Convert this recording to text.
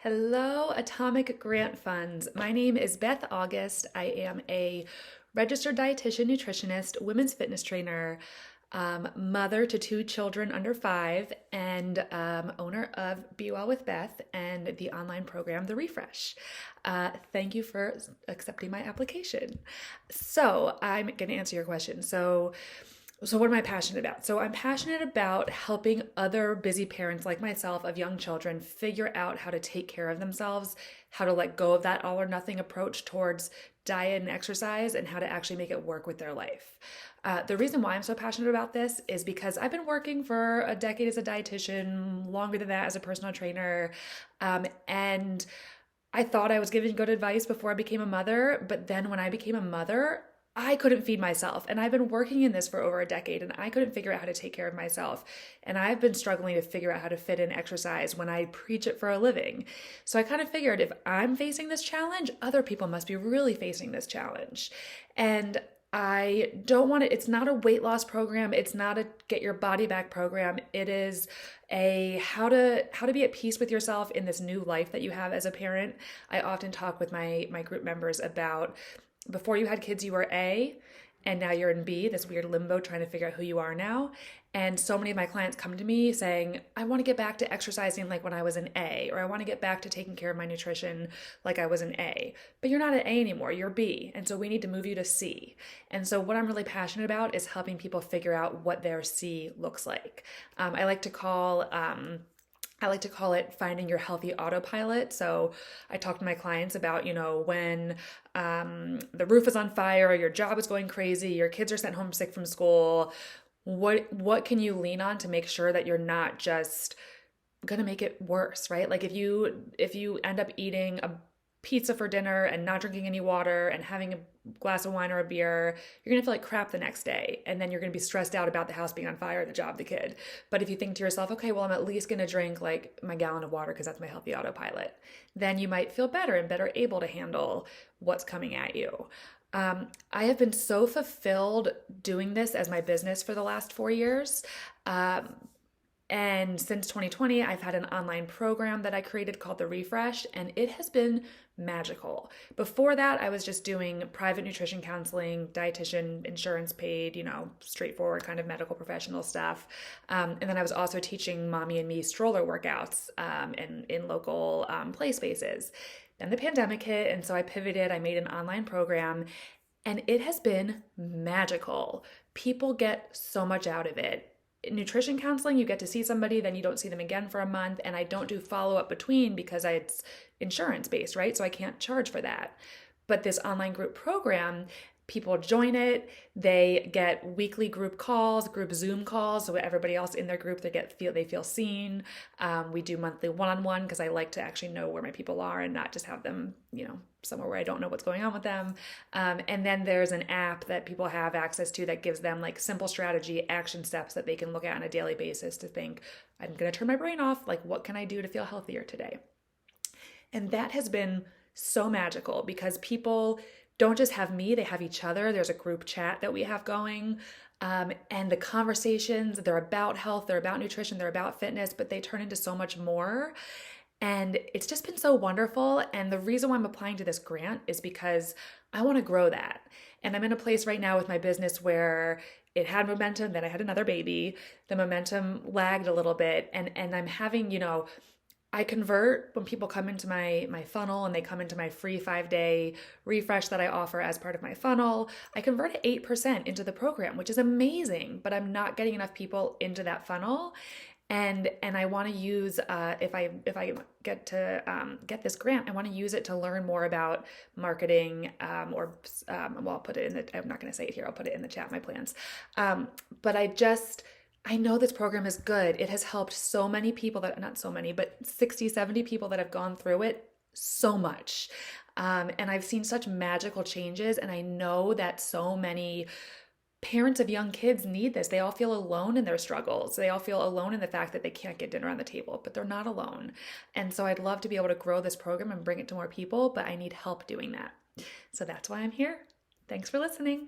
Hello, Atomic Grant Funds. My name is Beth August. I am a registered dietitian, nutritionist, women's fitness trainer, mother to two children under 5, and owner of Be Well with Beth and the online program, The Refresh. Thank you for accepting my application. So I'm going to answer your question. So what am I passionate about? So I'm passionate about helping other busy parents like myself of young children figure out how to take care of themselves, how to let go of that all or nothing approach towards diet and exercise, and how to actually make it work with their life. The reason why I'm so passionate about this is because I've been working for a decade as a dietitian, longer than that as a personal trainer, and I thought I was giving good advice before I became a mother, but then when I became a mother, I couldn't feed myself. And I've been working in this for over a decade and I couldn't figure out how to take care of myself. And I've been struggling to figure out how to fit in exercise when I preach it for a living. So I kind of figured if I'm facing this challenge, other people must be really facing this challenge. And I don't want it, it's not a weight loss program. It's not a get your body back program. It is a how to be at peace with yourself in this new life that you have as a parent. I often talk with my group members about before you had kids, you were A, and now you're in B, this weird limbo trying to figure out who you are now. And so many of my clients come to me saying, I want to get back to exercising like when I was an A, or I want to get back to taking care of my nutrition like I was an A. But you're not an A anymore, you're B. And so we need to move you to C. And so what I'm really passionate about is helping people figure out what their C looks like. I like to call it finding your healthy autopilot. So I talk to my clients about, when the roof is on fire, your job is going crazy, your kids are sent home sick from school. What can you lean on to make sure that you're not just gonna make it worse, right? Like if you end up eating a pizza for dinner and not drinking any water and having a glass of wine or a beer, you're gonna feel like crap the next day. And then you're gonna be stressed out about the house being on fire, the job, the kid. But if you think to yourself, okay, well, I'm at least gonna drink like my gallon of water because that's my healthy autopilot, then you might feel better and better able to handle what's coming at you. I have been so fulfilled doing this as my business for the last 4 years. And since 2020, I've had an online program that I created called The Refresh, and it has been magical. Before that, I was just doing private nutrition counseling, dietitian, insurance paid, straightforward kind of medical professional stuff. And then I was also teaching mommy and me stroller workouts in local play spaces. Then the pandemic hit, and so I pivoted. I made an online program, and it has been magical. People get so much out of it. In nutrition counseling, you get to see somebody, then you don't see them again for a month, and I don't do follow-up between because it's insurance-based, right? So I can't charge for that. But this online group program, people join it, they get weekly group calls, group Zoom calls, so everybody else in their group, they feel seen. We do monthly one-on-one because I like to actually know where my people are and not just have them, somewhere where I don't know what's going on with them. And then there's an app that people have access to that gives them like simple strategy, action steps that they can look at on a daily basis to think, I'm going to turn my brain off. Like, what can I do to feel healthier today? And that has been so magical because people don't just have me, they have each other. There's a group chat that we have going. And the conversations, they're about health, they're about nutrition, they're about fitness, but they turn into so much more. And it's just been so wonderful. And the reason why I'm applying to this grant is because I want to grow that. And I'm in a place right now with my business where it had momentum, then I had another baby. The momentum lagged a little bit. And I'm having, I convert when people come into my funnel and they come into my free 5-day refresh that I offer as part of my funnel. I convert at 8% into the program, which is amazing, but I'm not getting enough people into that funnel. And I want to use if I get to get this grant, I want to use it to learn more about marketing I'll put it in the. I'm not going to say it here. I'll put it in the chat. My plans, but I know this program is good. It has helped so many people not so many, but 60, 70 people that have gone through it so much. And I've seen such magical changes. And I know that so many parents of young kids need this. They all feel alone in their struggles. They all feel alone in the fact that they can't get dinner on the table, but they're not alone. And so I'd love to be able to grow this program and bring it to more people, but I need help doing that. So that's why I'm here. Thanks for listening.